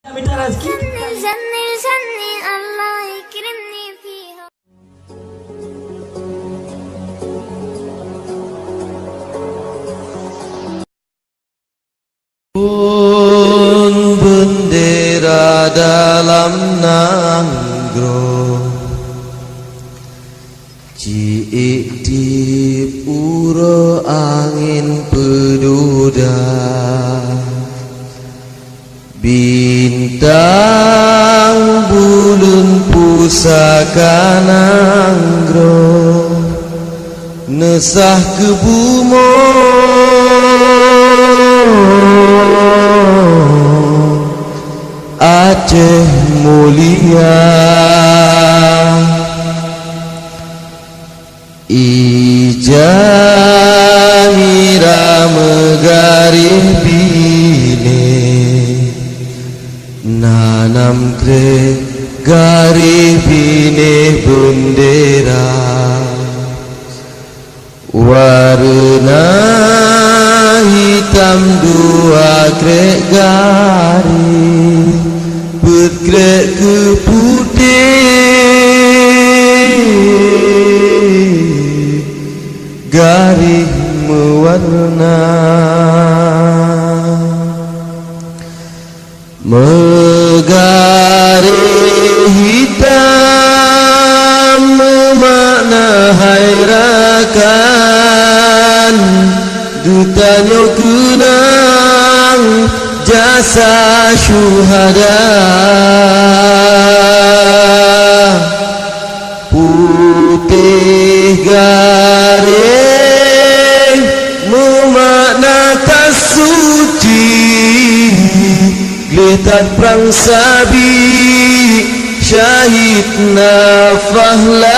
minta rezeki. زني الله يكرمني فيها. Pun bendera dalam nanggro ciik di pura angin peduda bintang bulan pusaka nanggro nesah ke bumo Aceh mulia Ijamira megarih bine nanam kre garih bine bendera warna hitam dua krek garis berkrek ke putih garis mewarna megarih hitam memakna hairakan dutanyo kenang jasa syuhada putih garing memaknakan suci geletan perang sabi syahid nafahlah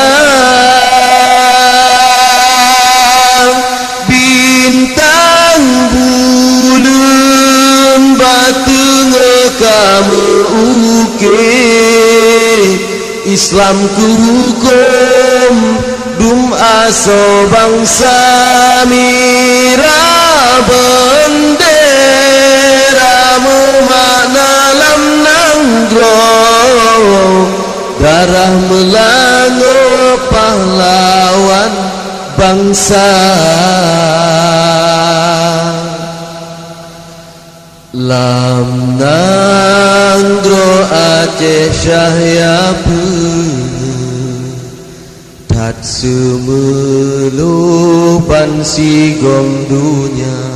bintang bulan batu kamu ukir Islam ku hukum dum aso bangsa mira bendera memakna lam nanggro darah melanggo pahlawan bangsa lam nanggro Aceh Syahyapu tat semelu pansi gom dunia